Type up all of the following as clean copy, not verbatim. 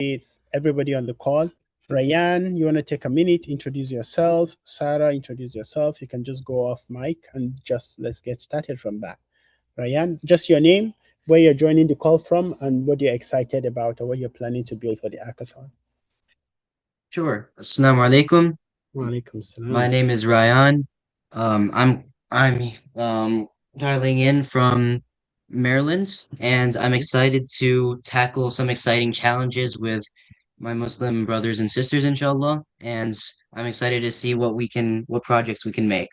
with everybody on the call. Ryan, you want to take a minute, introduce yourself. Sarah, introduce yourself. You can just go off mic and just let's get started from that. Ryan, just your name, where you're joining the call from, and what you're excited about or what you're planning to build for the hackathon. Sure. Assalamu alaikum. Wa alaikum My salam. name is Ryan. I'm dialing in from Maryland, and I'm Okay. excited to tackle some exciting challenges with my Muslim brothers and sisters, inshallah. And I'm excited to see what projects we can make.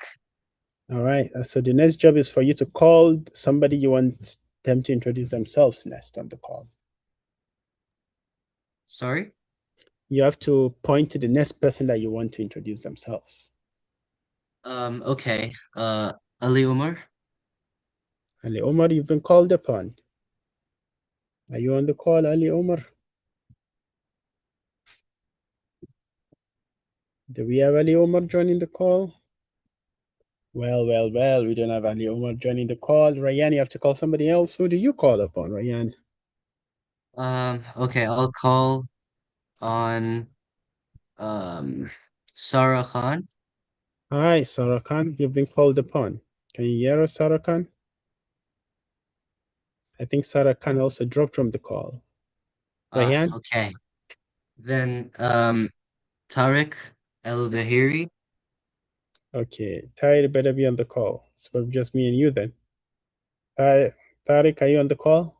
All right. So the next job is for you to call somebody you want them to introduce themselves next on the call. Sorry? You have to point to the next person that you want to introduce themselves. Okay. Ali Umar. Ali Omar, you've been called upon. Are you on the call, Ali Omar? Do we have Ali Omar joining the call? Well, we don't have Ali Omar joining the call. Ryan, you have to call somebody else. Who do you call upon, Ryan? Okay, I'll call on um Sarah Khan. Hi, Sarah Khan, you've been called upon. Can you hear us, Sarah Khan? I think Sarah Khan also dropped from the call. Ryan? Okay. Then Tariq El-Bahiri. Okay, Tariq better be on the call. It's just me and you then. Tariq, are you on the call?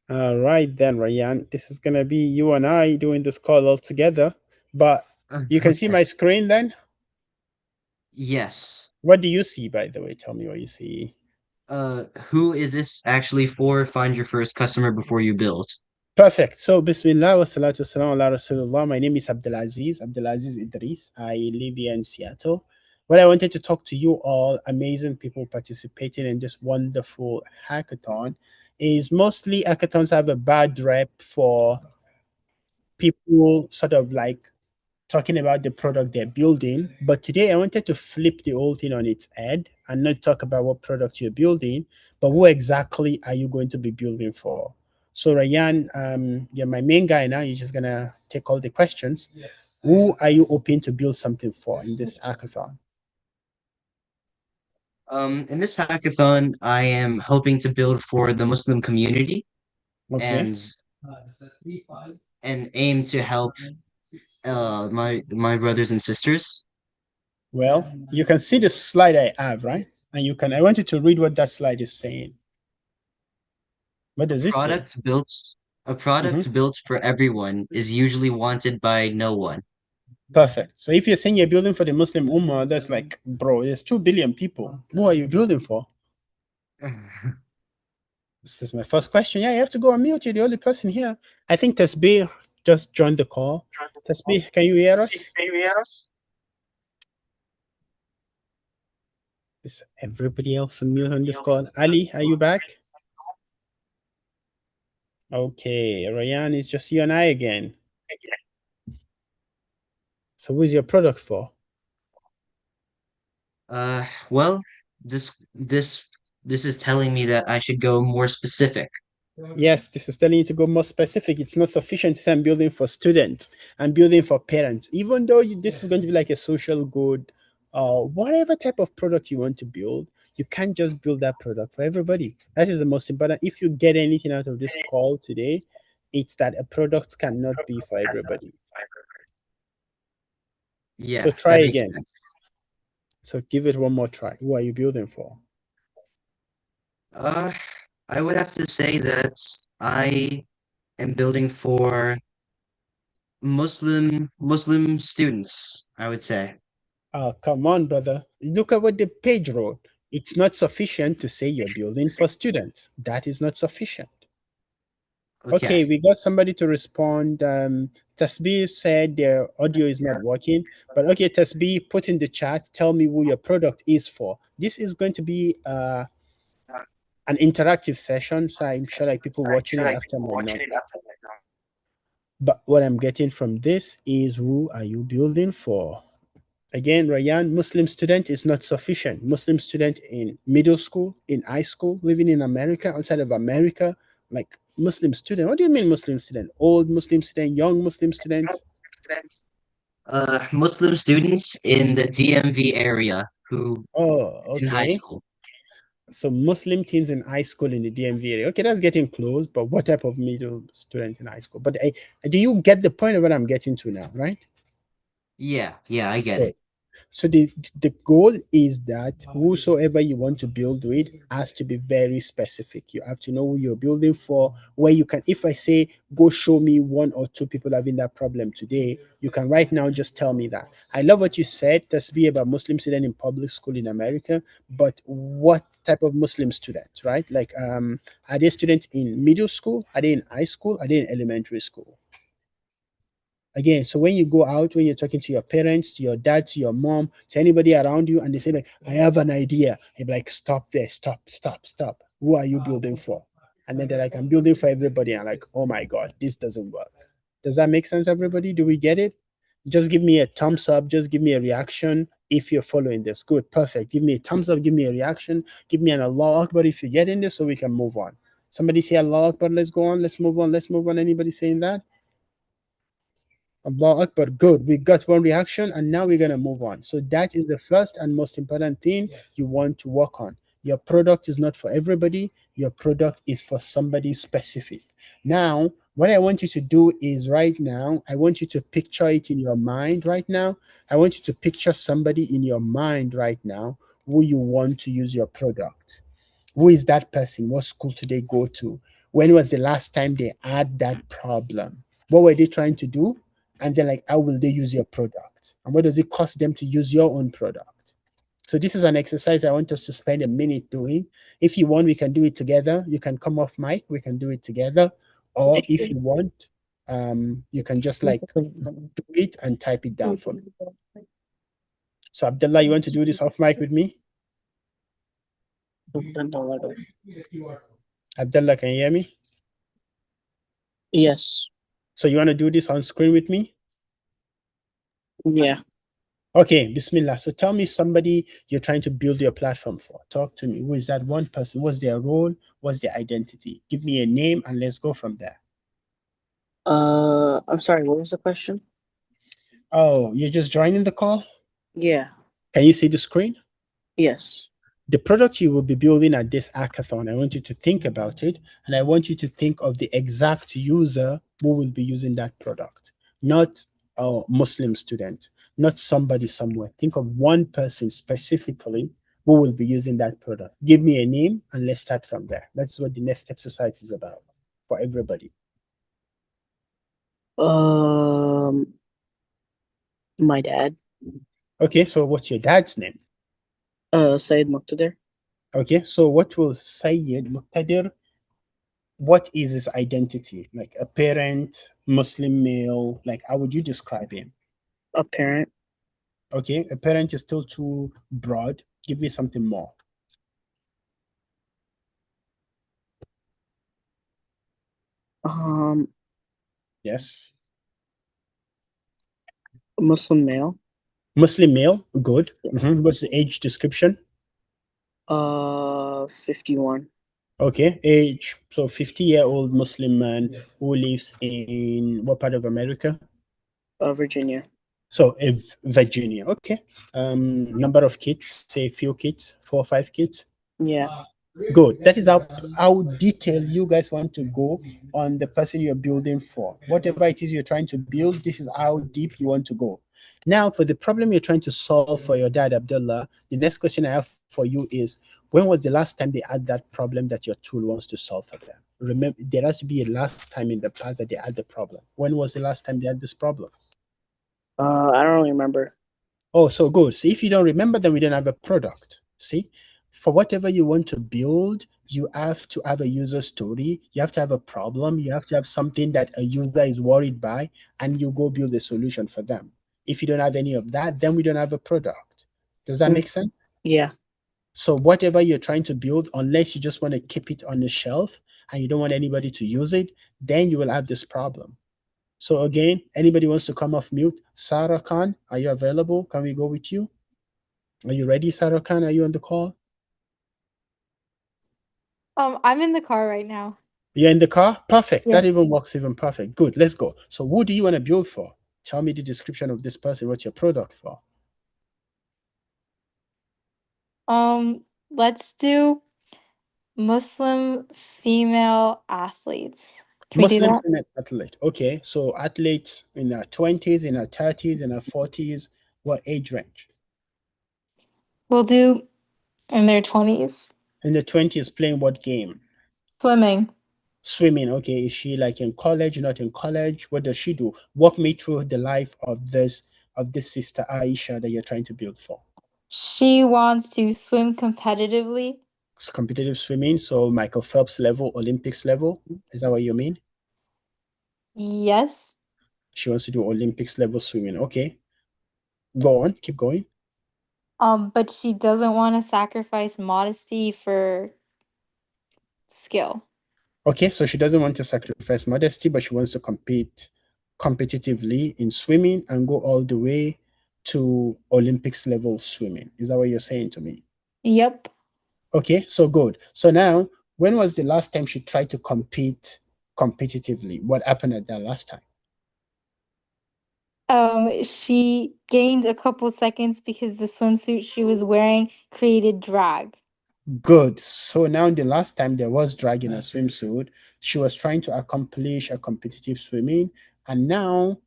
All right then, Ryan. This is gonna be you and I doing this call all together. But you can see Okay. my screen then? Yes. What do you see, by the way? Tell me what you see. Who is this actually for? Find your first customer before you build. Perfect. So, Bismillah wa salatu wassalam ala Rasulullah. My name is Abdulaziz Idris. I live here in Seattle. What I wanted to talk to you all, amazing people participating in this wonderful hackathon, is mostly hackathons have a bad rep for people sort of like talking about the product they're building. But today I wanted to flip the whole thing on its head and not talk about what product you're building, but what exactly are you going to be building for? So Ryan, you're my main guy now. You're just gonna take all the questions. Who are you hoping to build something for in this hackathon? In this hackathon, I am hoping to build for the Muslim community Okay. and aim to help my brothers and sisters. Well, you can see the slide I have, right? And I want you to read what that slide is saying. What A does it say? product built a Mhm. product built for everyone is usually wanted by no one. Perfect. So if you're saying you're building for the Muslim Ummah, that's like, bro, there's 2 billion people. Who are you building for? This is my first question. Yeah, you have to go on mute. You're the only person here. I think Tasbih just joined the call. Tasbih, can you hear us? Is everybody else on mute on this call? Ali, are you back? Okay, Ryan, it's just you and I again. So who's your product for? Well, this is telling me that I should go more specific. Yes, this is telling you to go more specific. It's not sufficient to say I'm building for students. I'm building for parents. Even though this is going to be like a social good, whatever type of product you want to build, you can't just build that product for everybody. That is the most important. If you get anything out of this call today, it's that a product cannot be for everybody. So Yeah, try that makes again. sense. So give it one more try. Who are you building for? Uh, I would have to say that I am building for Muslim students, I would say. Oh, come on, brother. Look at what the page wrote. It's not sufficient to say you're building for students. That is not sufficient. Okay, Okay. we got somebody to respond. Tasbih said their audio is not working, but okay, Tasbih, put in the chat, tell me who your product is for. This is going to be an interactive session, so I'm sure like people watching it after might not. But what I'm getting from this is who are you building for? Again, Ryan, Muslim student is not sufficient. Muslim student in middle school, in high school, living in America, outside of America, like Muslim student. What do you mean Muslim student? Old Muslim student, young Muslim student? Muslim students in the DMV area who Oh, in high okay. school. So Muslim teens in high school in the DMV area. Okay, that's getting close, but what type of middle student in high school? But do you get the point of what I'm getting to now, right? Yeah, I get it. Good. So the goal is that whosoever you want to build with has to be very specific. You have to know who you're building for, where you can, if I say, go show me one or two people having that problem today, you can right now just tell me that. I love what you said, that's be about Muslim student in public school in America, but what type of Muslim students, right? Like, are they students in middle school? Are they in high school? Are they in elementary school? Again, so when you go out, when you're talking to your parents, to your dad, to your mom, to anybody around you, and they say like, I have an idea, you're like, stop there, stop. Who are you building for? And then they're like, I'm building for everybody. And I'm like, oh my god, this doesn't work. Does that make sense, everybody? Do we get it? Just give me a thumbs up, just give me a reaction if you're following this. Good, perfect. Give me a thumbs up, give me a reaction, give me an Allah Akbar if you're getting this, so we can move on. Somebody say Allah Akbar, let's go on, let's move on, let's move on. Anybody saying that? Allah Akbar. Good. We got one reaction and now we're going to move on. So that is the first and most important thing you want to work on. Your product is not for everybody. Your product is for somebody specific. Now, what I want you to do is right now, I want you to picture it in your mind right now. I want you to picture somebody in your mind right now who you want to use your product. Who is that person? What school did they go to? When was the last time they had that problem? What were they trying to do? And then, like, how will they use your product? And what does it cost them to use your own product? So, this is an exercise I want us to spend a minute doing. If you want, we can do it together. You can come off mic, we can do it together. Or if you want, you can just like do it and type it down for me. So, Abdullah, you want to do this off mic with me? Abdullah, can you hear me? Yes. So you want to do this on screen with me? Yeah. Okay, Bismillah. So tell me somebody you're trying to build your platform for. Talk to me. Who is that one person? What's their role? What's their identity? Give me a name and let's go from there. I'm sorry, what was the question? Oh, you're just joining the call? Yeah. Can you see the screen? Yes. The product you will be building at this hackathon, I want you to think about it, and I want you to think of the exact user who will be using that product, not a Muslim student, not somebody somewhere. Think of one person specifically who will be using that product. Give me a name and let's start from there. That's what the next exercise is about for everybody. My dad. Okay, so what's your dad's name? Said Muqtadir. Okay, so what will Sayyid Muqtadir, what is his identity? Like a parent, Muslim male, like how would you describe him? A parent. Okay, a parent is still too broad. Give me something more. Yes. A Muslim male. Muslim male, good. What's the age description? 51. Okay, age. So 50-year-old Muslim man who lives in what part of America? Virginia. So if Virginia, okay. Number of kids, say a few kids, 4 or 5 kids. Yeah. Good. That is how detailed you guys want to go on the person you're building for. Whatever it is you're trying to build, this is how deep you want to go. Now, for the problem you're trying to solve for your dad, Abdullah, the next question I have for you is, when was the last time they had that problem that your tool wants to solve for them? Remember, there has to be a last time in the past that they had the problem. When was the last time they had this problem? I don't really remember. Oh, so good. See, if you don't remember, then we don't have a product. See, for whatever you want to build, you have to have a user story. You have to have a problem. You have to have something that a user is worried by, and you go build a solution for them. If you don't have any of that, then we don't have a product. Does that make sense? Yeah. So whatever you're trying to build, unless you just want to keep it on the shelf and you don't want anybody to use it, then you will have this problem. So again, anybody wants to come off mute? Sarah Khan, are you available? Can we go with you? Are you ready, Sarah Khan? Are you on the call? I'm in the car right now. You're in the car? Perfect. Yeah. That even works even perfect. Good. Let's go. So who do you want to build for? Tell me the description of this person. What's your product for? Let's do Muslim female athletes. Can we do Muslim that? female athlete. Okay. So athletes in their 20s, in their 30s, in their 40s. What age range? We'll do in their 20s. In the 20s, playing what game? Swimming. Swimming. Okay. Is she like in college, not in college? What does she do? Walk me through the life of this sister Aisha that you're trying to build for. She wants to swim competitively. It's competitive swimming. So Michael Phelps level, Olympics level. Is that what you mean? Yes. She wants to do Olympics level swimming. Okay. Go on. Keep going. But she doesn't want to sacrifice modesty for skill. Okay. So she doesn't want to sacrifice modesty, but she wants to compete competitively in swimming and go all the way to Olympics level swimming. Is that what you're saying to me? Yep. Okay. So good. So now, when was the last time she tried to compete competitively? What happened at that last time? She gained a couple seconds because the swimsuit she was wearing created drag. Good. So now the last time there was drag in a swimsuit, she was trying to accomplish a competitive swimming. And now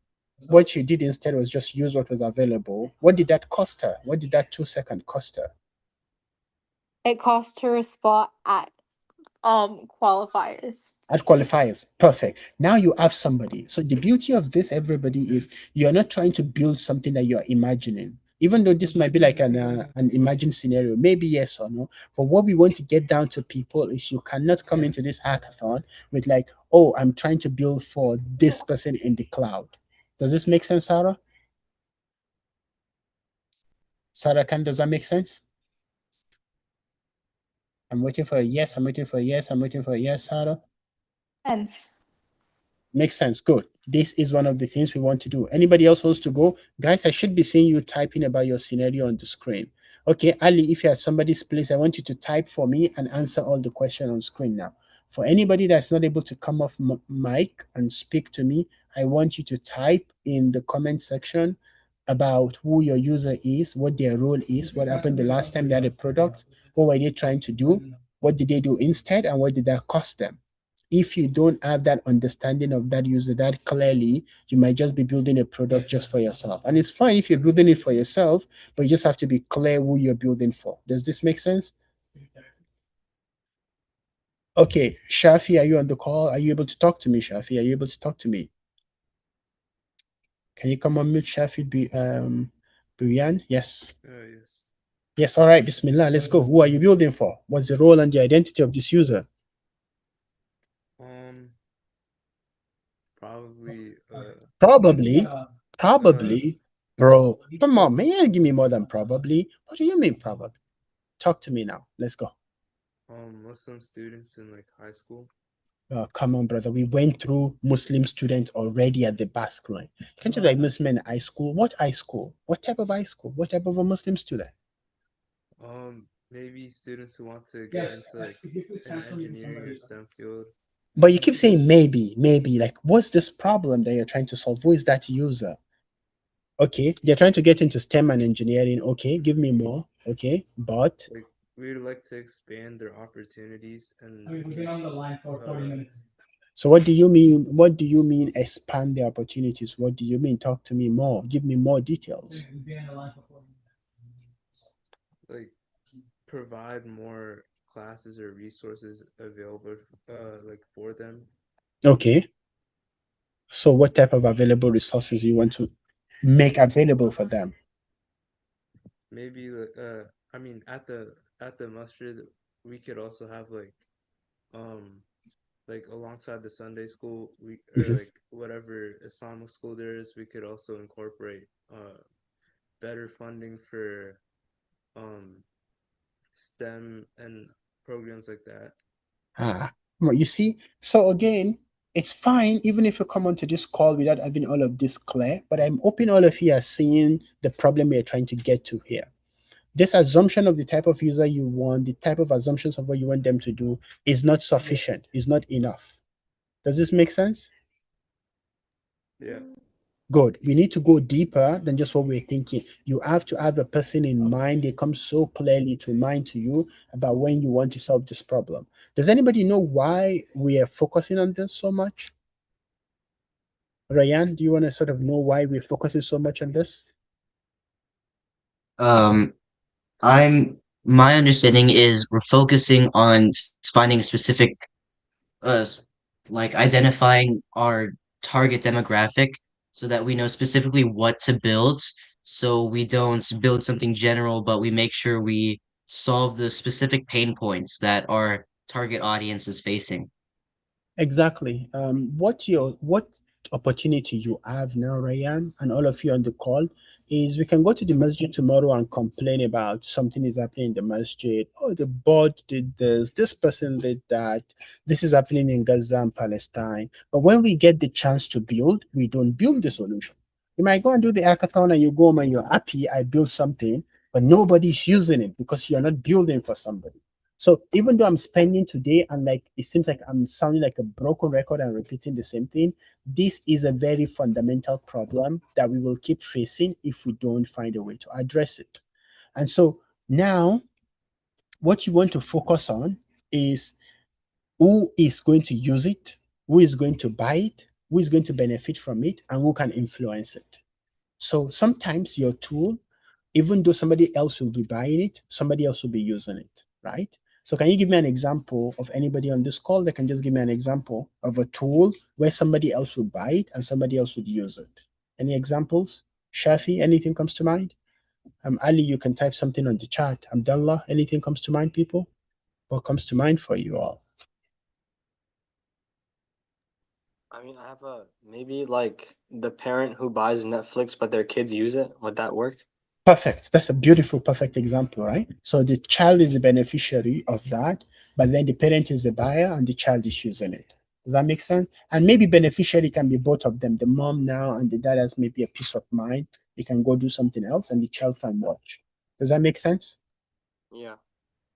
what she did instead was just use what was available. What did that cost her? What did that 2 second cost her? It cost her a spot at qualifiers. At qualifiers. Perfect. Now you have somebody. So the beauty of this, everybody, is you're not trying to build something that you're imagining. Even though this might be like an imagined scenario, maybe yes or no. But what we want to get down to people is you cannot come into this hackathon with like, oh, I'm trying to build for this person in the cloud. Does this make sense, Sarah? Sarah, does that make sense? I'm waiting for a yes. I'm waiting for a yes. I'm waiting for a yes, Sarah. Sense. Makes sense. Good. This is one of the things we want to do. Anybody else wants to go? Guys, I should be seeing you typing about your scenario on the screen. Okay, Ali, if you're at somebody's place, I want you to type for me and answer all the questions on screen now. For anybody that's not able to come off mic and speak to me, I want you to type in the comment section about who your user is, what their role is, what happened the last time they had a product, what were they trying to do, what did they do instead, and what did that cost them. If you don't have that understanding of that user that clearly, you might just be building a product just for yourself. And it's fine if you're building it for yourself, but you just have to be clear who you're building for. Does this make sense? Okay, Shafi, are you on the call? Are you able to talk to me, Shafi? Are you able to talk to me? Can you come on mute, Shafi? Brian? Yes. Yes. Yes, all right, Bismillah, let's go. Who are you building for? What's the role and the identity of this user? Probably Probably, bro. Come on, man, you give me more than probably. What do you mean probably? Talk to me now. Let's go. Muslim students in like high school. Come on, brother. We went through Muslim students already at the Basque line. Can't you like Muslim in high school? What high school? What type of high school? What type of a Muslim student? Maybe students who want to get into like an engineering or STEM field. But you keep saying maybe, maybe. Like, what's this problem that you're trying to solve? Who is that user? Okay, they're trying to get into STEM and engineering. Okay, give me more. Okay, but Like we would like to expand their opportunities and so what do you mean? What do you mean expand the opportunities? What do you mean? Talk to me more. Give me more details. like provide more classes or resources available like for them. Okay. So what type of available resources you want to make available for them? Maybe I mean at the masjid we could also have like alongside the Sunday school we or like whatever Islamic school there is, we could also incorporate better funding for STEM and programs like that. Well, you see, so again, it's fine even if you come onto this call without having all of this clear, but I'm hoping all of you are seeing the problem we're trying to get to here. This assumption of the type of user you want, the type of assumptions of what you want them to do is not sufficient, is not enough. Does this make sense? Yeah. Good. We need to go deeper than just what we're thinking. You have to have a person in mind. They come so clearly to mind to you about when you want to solve this problem. Does anybody know why we are focusing on this so much? Ryan, do you want to sort of know why we're focusing so much on this? Um, my understanding is we're focusing on finding a specific uh s- like identifying our target demographic so that we know specifically what to build, so we don't build something general, but we make sure we solve the specific pain points that our target audience is facing. Exactly. What opportunity you have now, Ryan, and all of you on the call, is we can go to the masjid tomorrow and complain about something is happening in the masjid. Oh, the board did this person did that. This is happening in Gaza and Palestine. But when we get the chance to build, we don't build the solution. You might go and do the hackathon and you go home and you're happy, I built something, but nobody's using it because you're not building for somebody. So even though I'm spending today and like it seems like I'm sounding like a broken record and repeating the same thing, this is a very fundamental problem that we will keep facing if we don't find a way to address it. And so now what you want to focus on is who is going to use it, who is going to buy it, who is going to benefit from it, and who can influence it. So sometimes your tool, even though somebody else will be buying it, somebody else will be using it, right? So can you give me an example of anybody on this call that can just give me an example of a tool where somebody else would buy it and somebody else would use it? Any examples? Shafi, anything comes to mind? Ali, you can type something on the chat. Abdullah, anything comes to mind, people? What comes to mind for you all? I mean, I have a maybe like the parent who buys Netflix but their kids use it. Would that work? Perfect. That's a beautiful, perfect example, right? So the child is the beneficiary of that, but then the parent is the buyer and the child is using it. Does that make sense? And maybe beneficiary can be both of them. The mom now and the dad has maybe a peace of mind. They can go do something else and the child can watch. Does that make sense? Yeah.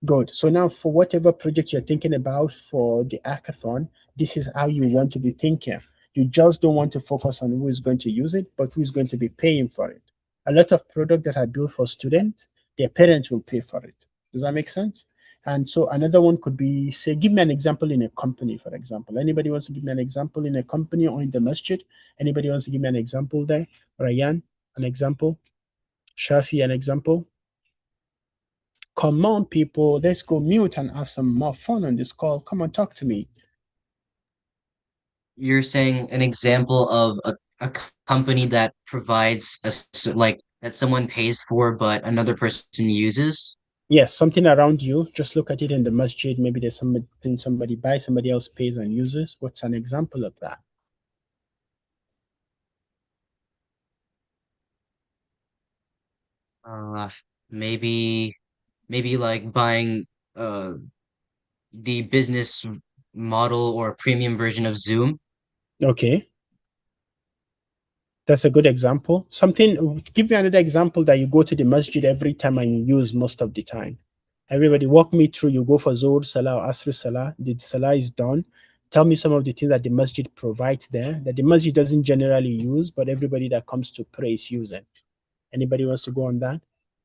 Good. So now for whatever project you're thinking about for the hackathon, this is how you want to be thinking. You just don't want to focus on who is going to use it, but who is going to be paying for it. A lot of products that are built for students, their parents will pay for it. Does that make sense? And so another one could be, say, give me an example in a company, for example. Anybody wants to give me an example in a company or in the masjid? Anybody wants to give me an example there? Ryan, an example? Shafi, an example? Come on, people, let's go mute and have some more fun on this call. Come on, talk to me. You're saying an example of a company that provides like that someone pays for but another person uses? Yes, something around you. Just look at it in the masjid. Maybe there's something somebody buys, somebody else pays and uses. What's an example of that? Uh, maybe maybe like buying uh the business model or premium version of Zoom. Okay, that's a good example. Something, give me another example that you go to the masjid every time and you use most of the time. Everybody, walk me through. You go for Zohr, Salah, or Asr, Salah. The Salah is done. Tell me some of the things that the masjid provides there that the masjid doesn't generally use, but everybody that comes to pray is using. Anybody wants to go on that?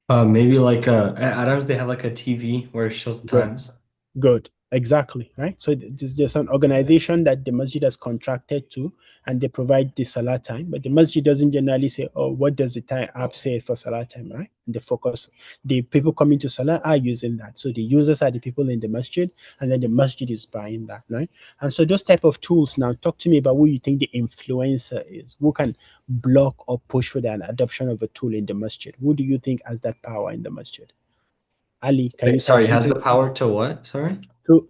Maybe like at Adams they have like a TV where it shows the Good. times. Good. Exactly. Right. So there's an organization that the masjid has contracted to, and they provide the salah time. But the masjid doesn't generally say, "Oh, what does the time app say for salah time?" Right. And the focus, the people coming to salah are using that. So the users are the people in the masjid, and then the masjid is buying that. Right. And so those type of tools. Now, talk to me about who you think the influencer is. Who can block or push for the adoption of a tool in the masjid? Who do you think has that power in the masjid? Ali, can you Wait, type sorry, has the something? power to what? Sorry?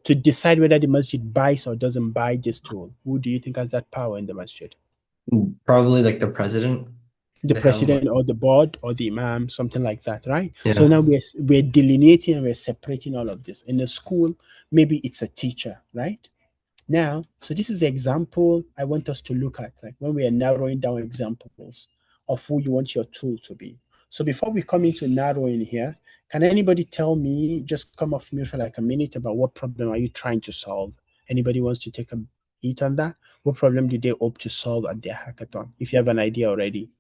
To decide whether the masjid buys or doesn't buy this tool? Who do you think has that power in the masjid? Probably like the president. The They have president or the board or the imam, something like that, right? So yeah. now we're delineating and we're separating all of this. In a school, maybe it's a teacher, right? Now, so this is the example I want us to look at, like when we are narrowing down examples of who you want your tool to be. So before we come into narrowing here, can anybody tell me, just come off mute for like a minute, about what problem are you trying to solve? Anybody wants to take eat on that? What problem do they hope to solve at their hackathon, if you have an idea already?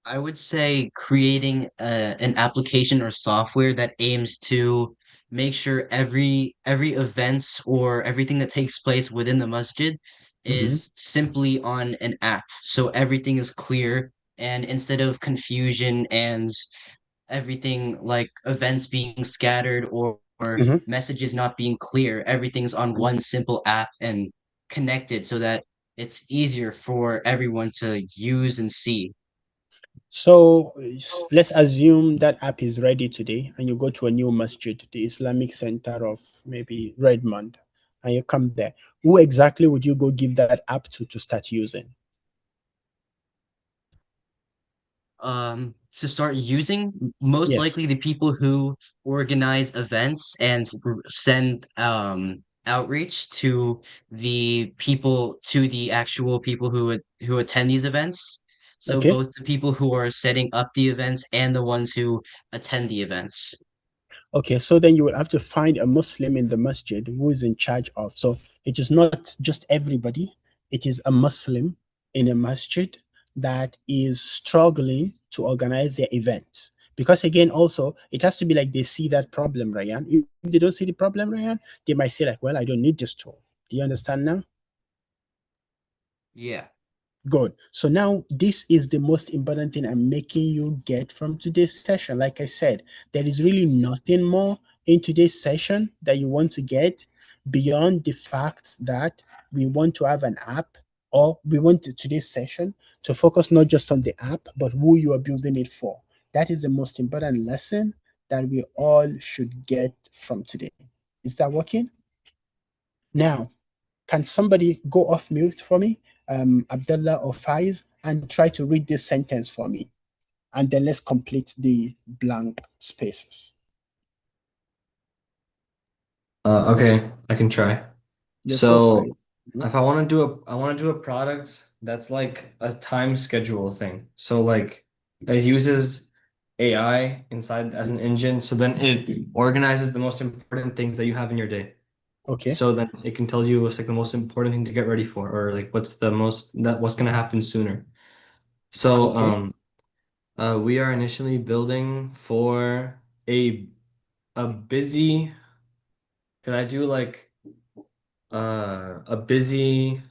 I would say creating an application or software that aims to make sure every events or everything that takes place within the masjid Mm-hmm. is simply on an app. So everything is clear, and instead of confusion and everything like events being scattered or Mm-hmm. messages not being clear, everything's on one simple app and connected so that it's easier for everyone to use and see. So let's assume that app is ready today and you go to a new masjid, the Islamic Center of maybe Redmond, and you come there. Who exactly would you go give that app to start using? To start using, most Yes. likely the people who organize events and send outreach to the actual people who attend these events. So Okay. both the people who are setting up the events and the ones who attend the events. Okay, so then you will have to find a Muslim in the masjid who is in charge of. So it is not just everybody, it is a Muslim in a masjid that is struggling to organize their events. Because again, also, it has to be like they see that problem, Ryan. If they don't see the problem, Ryan, they might say, like, well, I don't need this tool. Do you understand now? Yeah. Good. So now this is the most important thing I'm making you get from today's session. Like I said, there is really nothing more in today's session that you want to get beyond the fact that we want to have an app, or we want today's session to focus not just on the app, but who you are building it for. That is the most important lesson that we all should get from today. Is that working? Now, can somebody go off mute for me, Abdullah or Faiz, and try to read this sentence for me? And then let's complete the blank spaces. Okay, I can try. Just go, So Faiz. Mhm. if I want to do a product that's like a time schedule thing. So like it uses AI inside as an engine, so then it organizes the most important things that you have in your day. Okay. So then it can tell you what's like the most important thing to get ready for, or like what's gonna happen sooner. So Okay. we are initially building for a busy. Could I do like a busy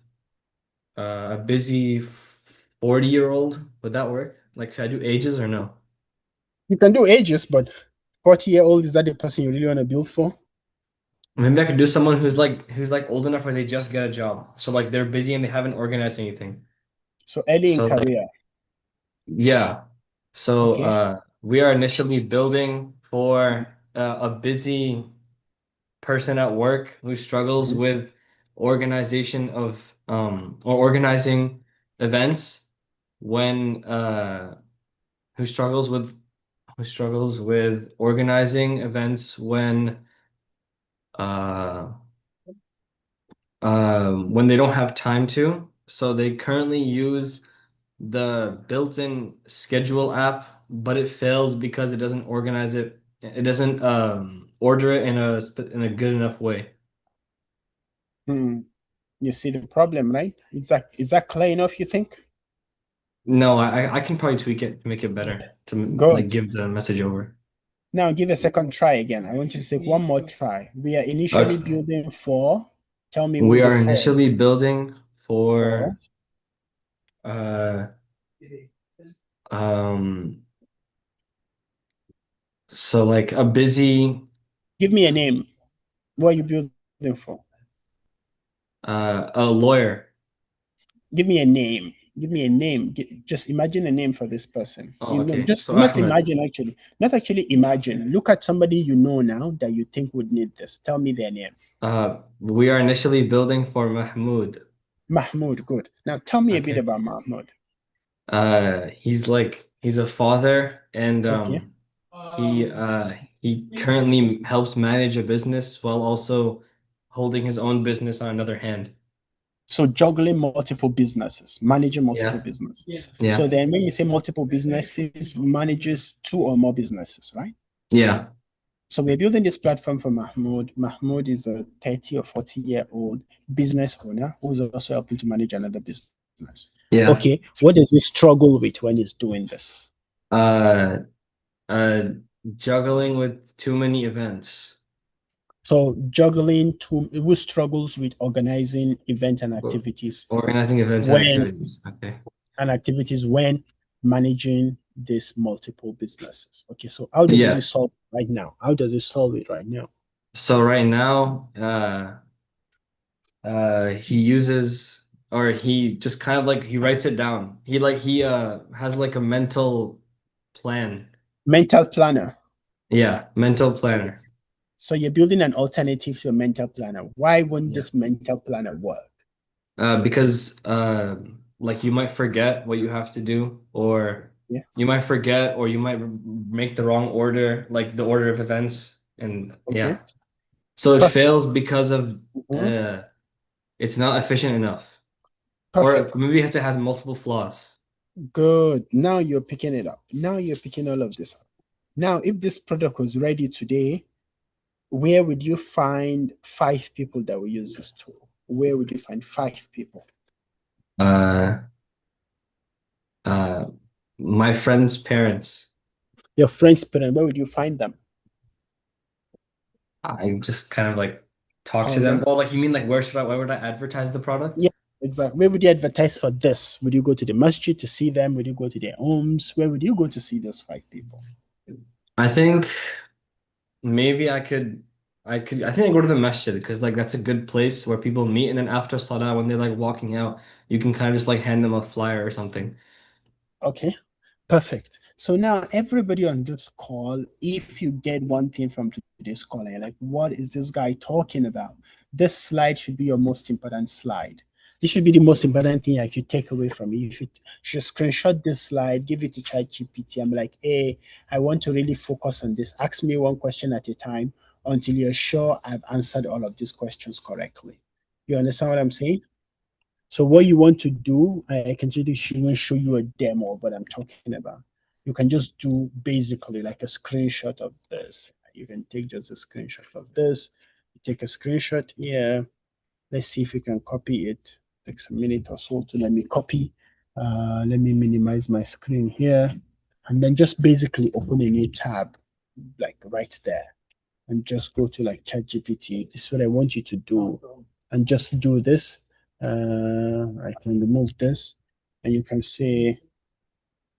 40-year-old? Would that work? Like, should I do ages or no? You can do ages, but 40-year-old, is that the person you really want to build for? Maybe I could do someone who's like old enough where they just get a job. So like they're busy and they haven't organized anything. So early in So like career. yeah. So Okay. we are initially building for a busy person at work who struggles Mhm. with organization of or organizing events when who struggles with organizing events uh when they don't have time to. So they currently use the built-in schedule app, but it fails because it doesn't organize it. It doesn't order it in a good enough way. Hmm. You see the problem, right? Is that clear enough, you think? No, I can probably tweak it to make it better Yes. to like Good. give the message over. Now give a second try again. I want you to take one more try. We are initially Okay. building for, tell me We with the are four. initially building For, for uh um so like a busy give me a name. What are you building for? a lawyer. Give me a name. Give me a name. Just imagine a name for this person. Oh, okay. Just So not Ahmed. imagine actually. Not actually imagine. Look at somebody you know now that you think would need this. Tell me their name. We are initially building for Mahmoud. Mahmoud. Good. Now tell me a bit Okay. about Mahmoud. He's a father and Okay. he currently helps manage a business while also holding his own business on another hand. So juggling multiple businesses, managing multiple Yeah. businesses. So Yeah. then when you say multiple businesses, manages two or more businesses, right? Yeah. So we're building this platform for Mahmoud. Mahmoud is a 30 or 40-year-old business owner who's also helping to manage another business. Yeah. Okay, what does he struggle with when he's doing this? Uh, juggling with too many events. So juggling who struggles with organizing events and activities Organizing events and activities. Okay. and activities when managing these multiple businesses. Okay, so how does Yeah. he solve it right now? How does he solve it right now? So right now, he uses, or he just kind of like he writes it down. He has like a mental plan. Mental planner. Yeah, mental So, planner. so you're building an alternative to a mental planner. Why wouldn't Yeah. this mental planner work? Because like you might forget what you have to do, or Yeah. you might forget, or you might make the wrong order, like the order of events, and Okay. yeah. So it Perfect. fails because of Mhm. it's not efficient enough, Perfect. or maybe it has multiple flaws. Good. Now you're picking it up. Now you're picking all of this up. Now, if this product was ready today, where would you find 5 people that will use this tool? Where would you find 5 people? Uh, my friend's parents. Your friend's parent, where would you find them? I just kind of like talk to Call them. them. Oh, like you mean like where would I advertise the product? Yeah, exactly. Where would you advertise for this? Would you go to the masjid to see them? Would you go to their homes? Where would you go to see those 5 people? I think maybe I think I go to the masjid because like that's a good place where people meet, and then after Salah when they're like walking out, you can kind of just like hand them a flyer or something. Okay, perfect. So now everybody on this call, if you get one thing from today's call, and you're like, what is this guy talking about? This slide should be your most important slide. This should be the most important thing I could take away from it. You should screenshot this slide, give it to ChatGPT. I'm like, hey, I want to really focus on this. Ask me one question at a time until you're sure I've answered all of these questions correctly. You understand what I'm saying? So what you want to do, I can even show you a demo of what I'm talking about. You can just do basically like a screenshot of this. You can take just a screenshot of this. You take a screenshot here. Let's see if we can copy it. Takes a minute or so to let me copy. Let me minimize my screen here. And then just basically open a new tab, like right there. And just go to like ChatGPT. This is what I want you to do. And just do this. I can remove this. And you can say,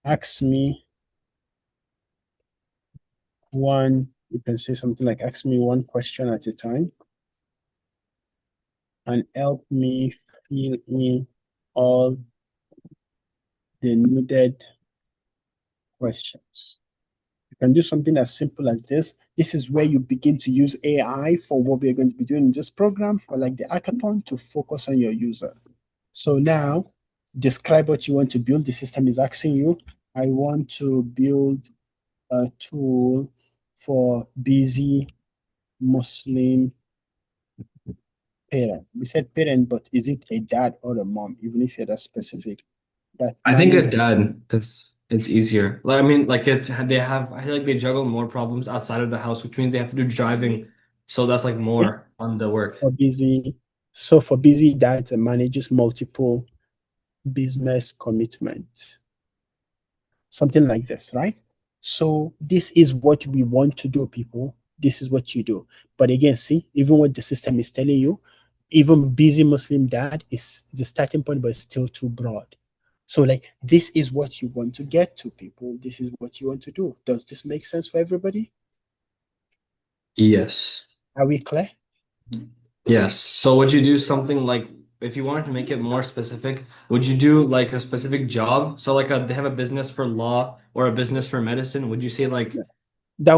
ask me one, you can say something like, ask me one question at a time. And help me fill in all the needed questions. You can do something as simple as this. This is where you begin to use AI for what we're going to be doing in this program for like the hackathon to focus on your user. So now describe what you want to build. The system is asking you, I want to build a tool for busy Muslim parent. We said parent, but is it a dad or a mom? Even if you're that specific. That I think a manage dad because it's easier. Like I mean, like I feel like they juggle more problems outside of the house, which means they have to do driving. So that's like more on the work. for busy. So for busy dads, it manages multiple business commitments. Something like this, right? So this is what we want to do, people. This is what you do. But again, see, even what the system is telling you, even busy Muslim dad is the starting point, but it's still too broad. So like this is what you want to get to, people. This is what you want to do. Does this make sense for everybody? Yes. Are we clear? Yes. So would you do something like if you wanted to make it more specific, would you do like a specific job? So like they have a business for law or a business for medicine. Would you say That like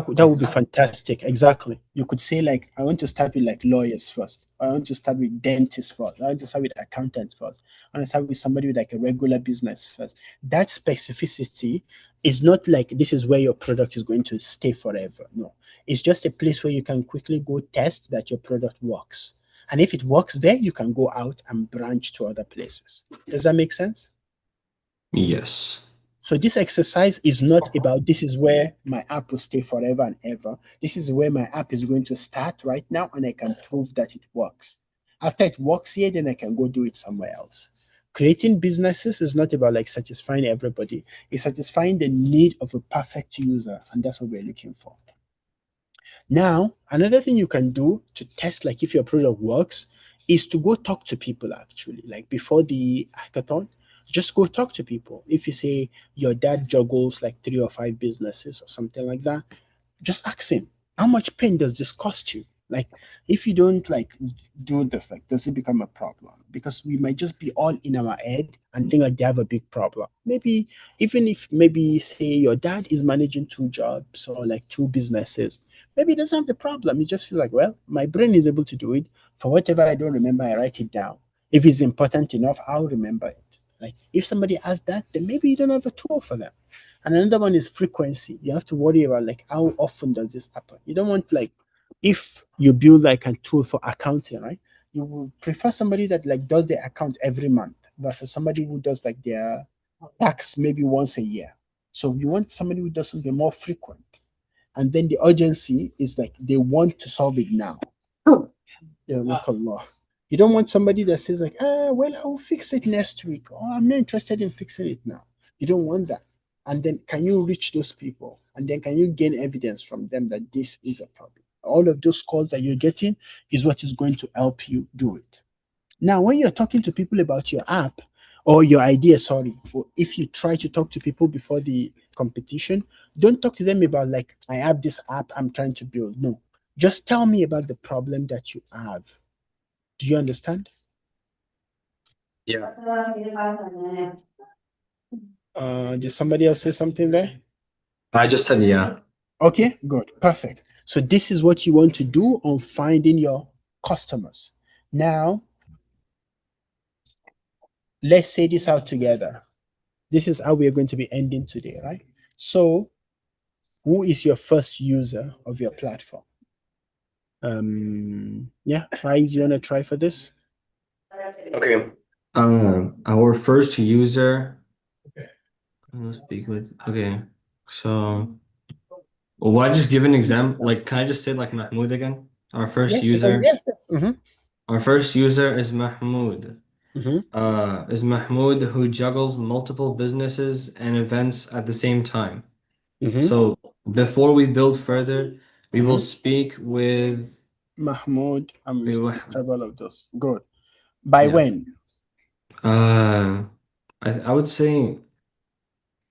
would be fantastic. Exactly. You could say like, I want to start with like lawyers first. I want to start with dentists first. I want to start with accountants first. I want to start with somebody with like a regular business first. That specificity is not like this is where your product is going to stay forever. No, it's just a place where you can quickly go test that your product works. And if it works there, you can go out and branch to other places. Does that make sense? yes. So this exercise is not about this is where my app will stay forever and ever. This is where my app is going to start right now, and I can prove that it works. After it works here, then I can go do it somewhere else. Creating businesses is not about like satisfying everybody. It's satisfying the need of a perfect user, and that's what we're looking for. Now, another thing you can do to test like if your product works is to go talk to people actually. Like before the hackathon, just go talk to people. If you say your dad juggles like 3 or 5 businesses or something like that, just ask him, how much pain does this cost you? Like if you don't like do this, like does it become a problem? Because we might just be all in our head and think like they have a big problem. Maybe even if maybe say your dad is managing 2 jobs or like 2 businesses, maybe he doesn't have the problem. He just feels like, well, my brain is able to do it. For whatever I don't remember, I write it down. If it's important enough, I'll remember it. Like if somebody has that, then maybe you don't have a tool for them. And another one is frequency. You have to worry about like how often does this happen. You don't want like if you build like a tool for accounting, right? You will prefer somebody that like does their account every month versus somebody who does like their tax maybe once a year. So you want somebody who does something more frequent. And then the urgency is like they want to solve it now. Yeah, Allah. You don't want somebody that says like, well, I'll fix it next week, or I'm not interested in fixing it now. You don't want that. And then can you reach those people? And then can you gain evidence from them that this is a problem? All of those calls that you're getting is what is going to help you do it. Now, when you're talking to people about your app or your idea, sorry, or if you try to talk to people before the competition, don't talk to them about like, I have this app I'm trying to build. No, just tell me about the problem that you have. Do you understand? Yeah. Did somebody else say something there? I just said yeah. Okay, good, perfect. So this is what you want to do on finding your customers. Now, let's say this out together. This is how we are going to be ending today, right? So, who is your first user of your platform? Yeah, Faiz, you want to try for this? Okay. Our first user. Let's speak with. Okay. So, well, why just give an example? Like, can I just say like Mahmoud again? Our first Yes, user. yes, yes. Mm-hmm. Our first user is Mahmoud. Mm-hmm. Is Mahmoud who juggles multiple businesses and events at the same time. Mm-hmm. So before we build further, we will Mm-hmm. speak with Mahmoud, and we we- describe all of those. Good. By yeah. when? I would say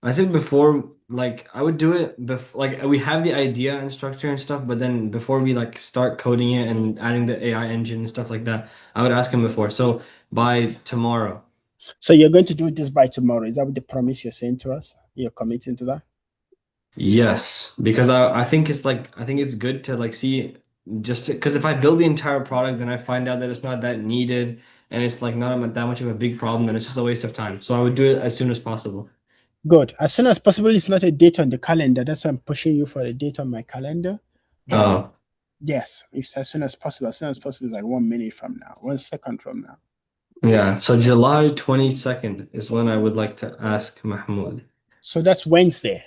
I said before, like I would do it before, like we have the idea and structure and stuff, but then before we like start coding it and adding the AI engine and stuff like that, I would ask him before. So by tomorrow. So you're going to do this by tomorrow. Is that what the promise you're saying to us? You're committing to that? Yes, because I think it's like I think it's good to like see just because if I build the entire product then I find out that it's not that needed and it's like not that much of a big problem, then it's just a waste of time. So I would do it as soon as possible. Good. As soon as possible, it's not a date on the calendar. That's why I'm pushing you for a date on my calendar. Oh, Yes, it's as soon as possible. As soon as possible is like 1 minute from now, 1 second from now. yeah. So July 22nd is when I would like to ask Mahmoud. So that's Wednesday.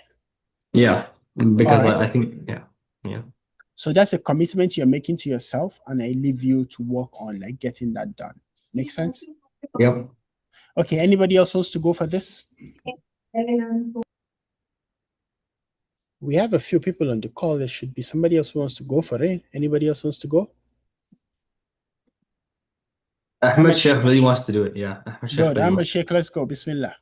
Yeah, because All right. I think yeah. So that's a commitment you're making to yourself, and I leave you to work on like getting that done. Make sense? Yep. Okay. Anybody else wants to go for this? We have a few people on the call. There should be somebody else who wants to go for it. Anybody else wants to go? Ahmed Sheikh really wants to do it. Yeah, Ahmed Sheikh Good. really Ahmed wants. Sheikh, let's go. Bismillah.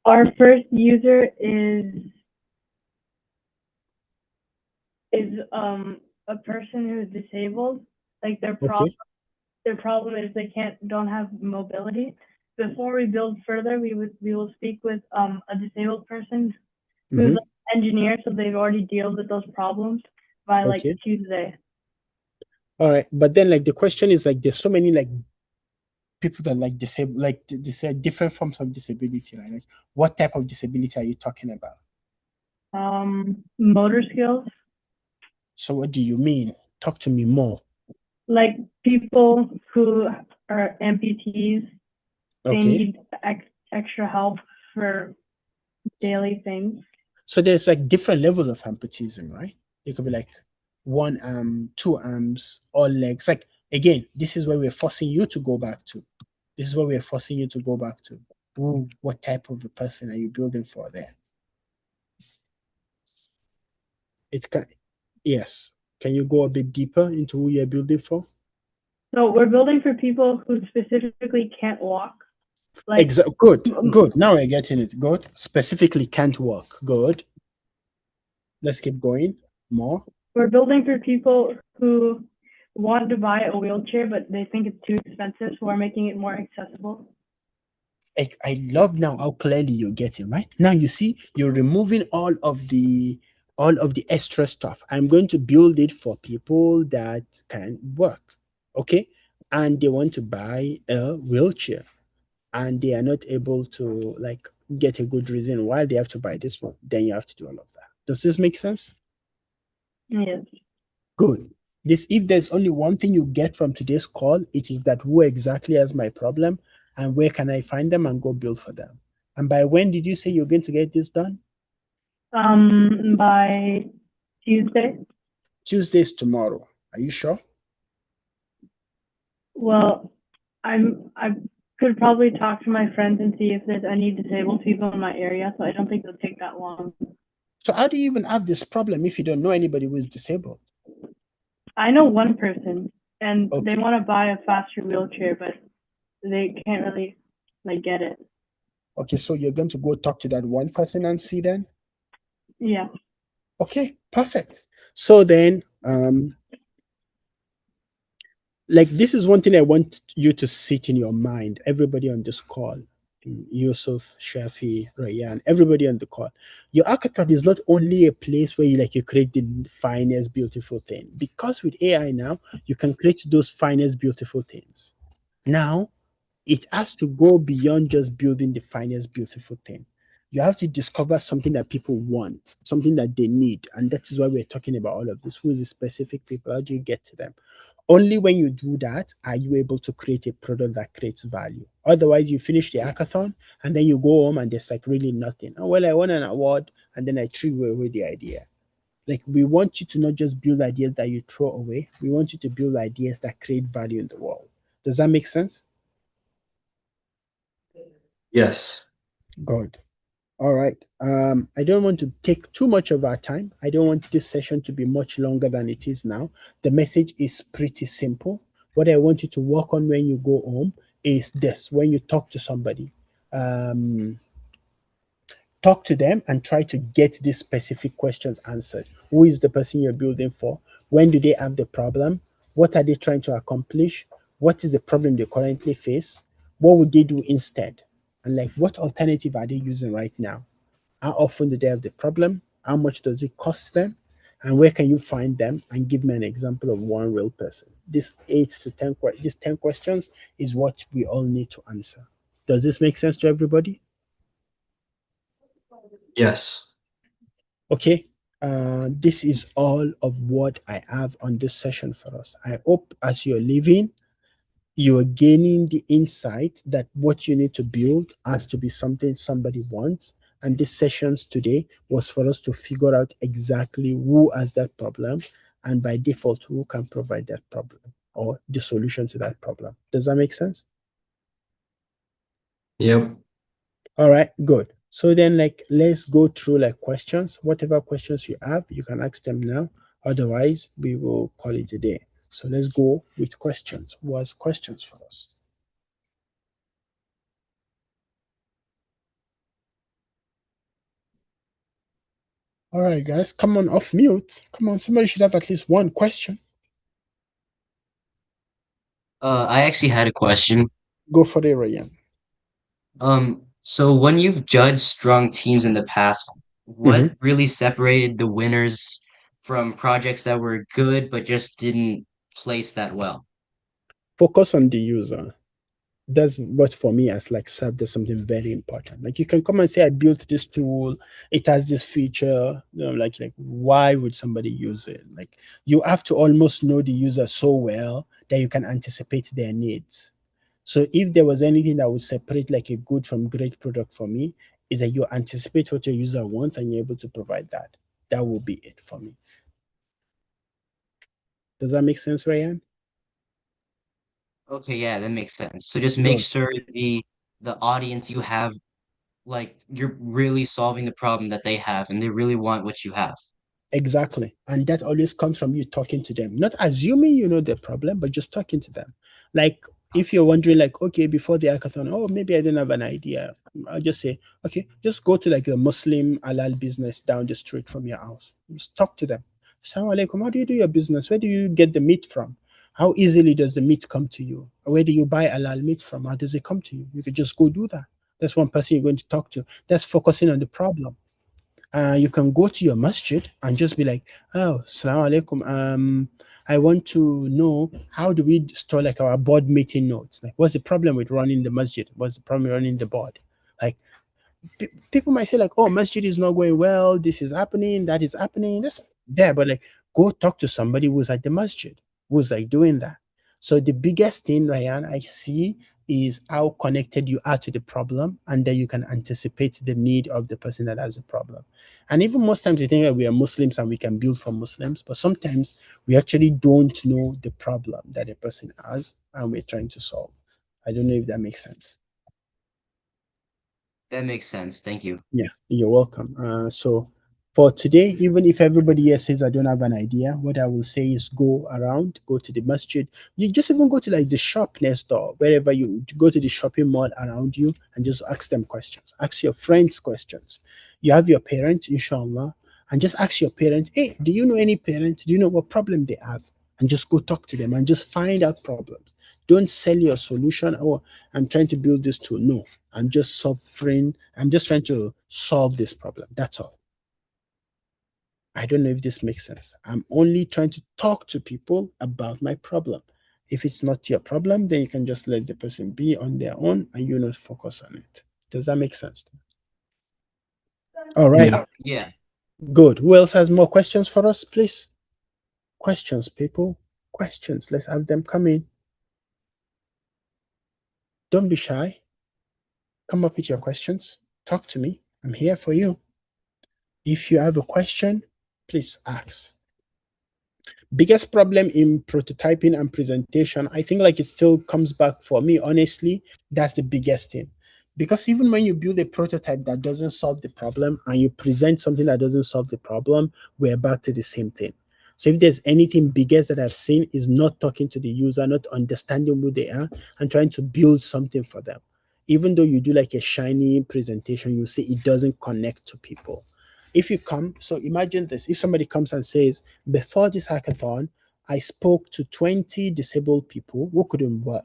Our first user is a person who's disabled. Like their problem is they don't have mobility. Before we build further, we will speak with a disabled person who's like an engineer, so they've already dealt with those problems by like Tuesday. All right, but then like the question is like there's so many like people that like disabled, like they different forms of disability, right? Like what type of disability are you talking about? Motor skills. So what do you mean? Talk to me more. Like people who are amputees, they Okay. need extra help for daily things. So there's like different levels of amputism, right? It could be like one arm, two arms, all legs. Like again, this is where we're forcing you to go back to. This is where we're forcing you to go back to. Ooh, what type of a person are you building for there? It can, yes. Can you go a bit deeper into who you're building for? So we're building for people who specifically can't walk. Like Good, good. Now we're getting it. Good. Specifically can't walk. Good. Let's keep going. More. we're building for people who want to buy a wheelchair, but they think it's too expensive, so we're making it more accessible. I love now how clearly you're getting, right? Now you see you're removing all of the extra stuff. I'm going to build it for people that can work. Okay. And they want to buy a wheelchair and they are not able to like get a good reason why they have to buy this one. Then you have to do all of that. Does this make sense? Yes. Good. This, if there's only one thing you get from today's call, it is that who exactly has my problem and where can I find them and go build for them. And by when did you say you're going to get this done? By Tuesday. Tuesday's tomorrow. Are you sure? Well, I could probably talk to my friends and see if there's any disabled people in my area, so I don't think it'll take that long. So how do you even have this problem if you don't know anybody who is disabled? I know one person, and Okay. they want to buy a faster wheelchair, but they can't really like get it. Okay, so you're going to go talk to that one person and see then? Yeah. Okay, perfect. So then, like this is one thing I want you to sit in your mind, everybody on this call, Yusuf, Shafi, Rayan, everybody on the call. Your hackathon is not only a place where you create the finest, beautiful thing. Because with AI now, you can create those finest, beautiful things. Now, it has to go beyond just building the finest, beautiful thing. You have to discover something that people want, something that they need. And that is why we're talking about all of this. Who is the specific people? How do you get to them? Only when you do that are you able to create a product that creates value. Otherwise, you finish the hackathon and then you go home and there's like really nothing. Oh, well, I won an award and then I threw away the idea. Like, we want you to not just build ideas that you throw away. We want you to build ideas that create value in the world. Does that make sense? Yes. Good. All right. I don't want to take too much of our time. I don't want this session to be much longer than it is now. The message is pretty simple. What I want you to work on when you go home is this: when you talk to somebody, talk to them and try to get these specific questions answered. Who is the person you're building for? When do they have the problem? What are they trying to accomplish? What is the problem they currently face? What would they do instead? And like, what alternative are they using right now? How often do they have the problem? How much does it cost them? And where can you find them? And give me an example of one real person. This 10 questions is what we all need to answer. Does this make sense to everybody? Yes. Okay. This is all of what I have on this session for us. I hope as you're leaving, you are gaining the insight that what you need to build has to be something somebody wants. And this sessions today was for us to figure out exactly who has that problem, and by default, who can provide that problem or the solution to that problem. Does that make sense? Yep. All right, good. So then, let's go through questions. Whatever questions you have, you can ask them now. Otherwise, we will call it a day. So let's go with questions. Who has questions for us? All right, guys, come on off mute. Come on, somebody should have at least one question. I actually had a question. Go for it, Ryan. So when you've judged strong teams in the past, what really separated the winners from projects that were good but just didn't place that well? Focus on the user. That's what for me has like served as something very important. Like you can come and say, I built this tool, it has this feature, like why would somebody use it? Like you have to almost know the user so well that you can anticipate their needs. So if there was anything that would separate like a good from great product for me, is that you anticipate what your user wants and you're able to provide that. That will be it for me. Does that make sense, Ryan? Okay, yeah, that makes sense. So just make Good. sure the audience you have, like you're really solving the problem that they have and they really want what you have. Exactly. And that always comes from you talking to them, not assuming you know the problem, but just talking to them. Like if you're wondering, like, okay, before the hackathon, oh, maybe I didn't have an idea. I'll just say, okay, just go to like a Muslim halal business down the street from your house. Just talk to them. Assalamu alaikum, how do you do your business? Where do you get the meat from? How easily does the meat come to you? Where do you buy halal meat from? How does it come to you? You could just go do that. That's one person you're going to talk to. That's focusing on the problem. You can go to your masjid and just be like, oh, assalamu alaikum. I want to know, how do we store like our board meeting notes? Like, what's the problem with running the masjid? What's the problem with running the board? Like, people might say like, oh, masjid is not going well, this is happening, that is happening, that's there, but like, go talk to somebody who's at the masjid, who's like doing that. So the biggest thing, Ryan, I see is how connected you are to the problem, and then you can anticipate the need of the person that has a problem. And even most times we think that we are Muslims and we can build for Muslims, but sometimes we actually don't know the problem that a person has and we're trying to solve. I don't know if that makes sense. That makes sense. Thank you. Yeah, you're welcome. So for today, even if everybody here says I don't have an idea, what I will say is go around, go to the masjid. You just even go to like the shop next door, wherever you go to the shopping mall around you, and just ask them questions. Ask your friends questions. You have your parents, inshallah, and just ask your parents, hey, do you know any parent? Do you know what problem they have? And just go talk to them and just find out problems. Don't sell your solution. Oh, I'm trying to build this tool. No, I'm just suffering. I'm just trying to solve this problem. That's all. I don't know if this makes sense. I'm only trying to talk to people about my problem. If it's not your problem, then you can just let the person be on their own and you not focus on it. Does that make sense? All right. Yeah. Yeah. Good. Who else has more questions for us, please? Questions, people. Questions. Let's have them come in. Don't be shy. Come up with your questions. Talk to me. I'm here for you. If you have a question, please ask. Biggest problem in prototyping and presentation, I think like it still comes back for me, honestly, that's the biggest thing. Because even when you build a prototype that doesn't solve the problem and you present something that doesn't solve the problem, we're back to the same thing. So if there's anything biggest that I've seen is not talking to the user, not understanding who they are and trying to build something for them. Even though you do like a shiny presentation, you see it doesn't connect to people. If you come, so imagine this, if somebody comes and says, before this hackathon, I spoke to 20 disabled people who couldn't work.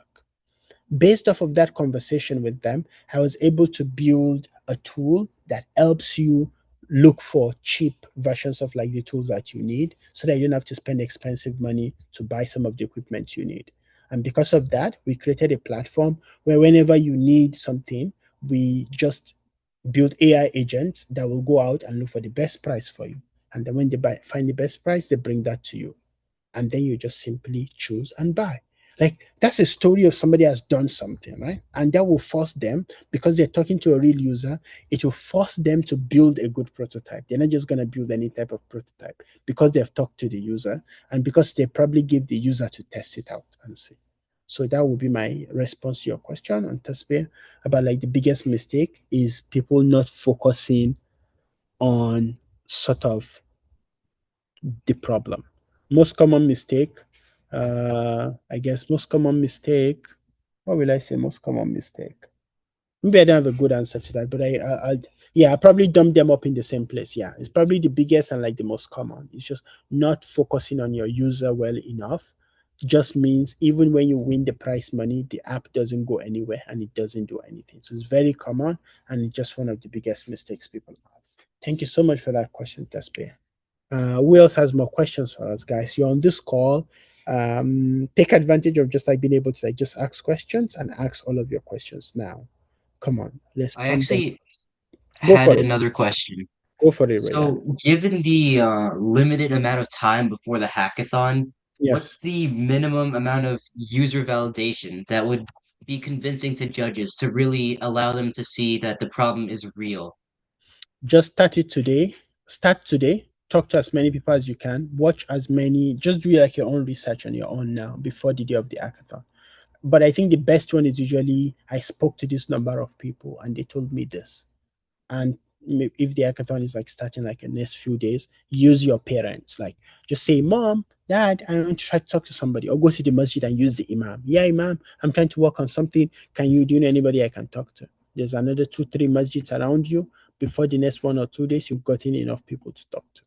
Based off of that conversation with them, I was able to build a tool that helps you look for cheap versions of like the tools that you need so that you don't have to spend expensive money to buy some of the equipment you need. And because of that, we created a platform where whenever you need something, we just build AI agents that will go out and look for the best price for you. And then when they find the best price, they bring that to you. And then you just simply choose and buy. Like that's a story of somebody has done something, right? And that will force them, because they're talking to a real user, it will force them to build a good prototype. They're not just going to build any type of prototype because they've talked to the user and because they probably give the user to test it out and see. So that would be my response to your question on Tasbih about like the biggest mistake is people not focusing on sort of the problem. Most common mistake, I guess most common mistake, what will I say most common mistake? Maybe I don't have a good answer to that, but I probably dump them up in the same place. Yeah, it's probably the biggest and like the most common. It's just not focusing on your user well enough. Just means even when you win the prize money, the app doesn't go anywhere and it doesn't do anything. So it's very common and it's just one of the biggest mistakes people have. Thank you so much for that question, Tasbih. Who else has more questions for us, guys? You're on this call. Take advantage of just like being able to like just ask questions and ask all of your questions now. Come on, let's I prompt them. actually Go had for it. another question. Go for it, Rayan. So, given the limited amount of time before the hackathon, what's Yes. the minimum amount of user validation that would be convincing to judges to really allow them to see that the problem is real? Just start it today. Start today. Talk to as many people as you can. Watch as many. Just do like your own research on your own now before the day of the hackathon. But I think the best one is usually I spoke to this number of people and they told me this. And if the hackathon is like starting like in the next few days, use your parents. Like just say, Mom, Dad, I want to try to talk to somebody, or go to the masjid and use the imam. Yeah, Imam, I'm trying to work on something. Do you know anybody I can talk to? There's another 2, 3 masjids around you. Before the next 1 or 2 days, you've gotten enough people to talk to.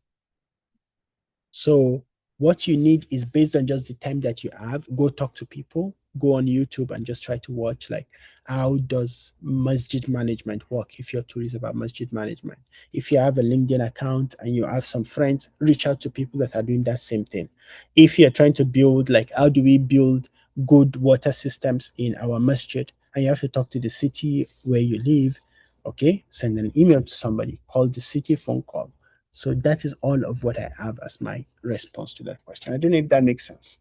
So what you need is based on just the time that you have, go talk to people, go on YouTube and just try to watch like how does masjid management work if you're curious about masjid management. If you have a LinkedIn account and you have some friends, reach out to people that are doing that same thing. If you're trying to build like how do we build good water systems in our masjid and you have to talk to the city where you live, okay, send an email to somebody, call the city, phone call. So that is all of what I have as my response to that question. I don't know if that makes sense.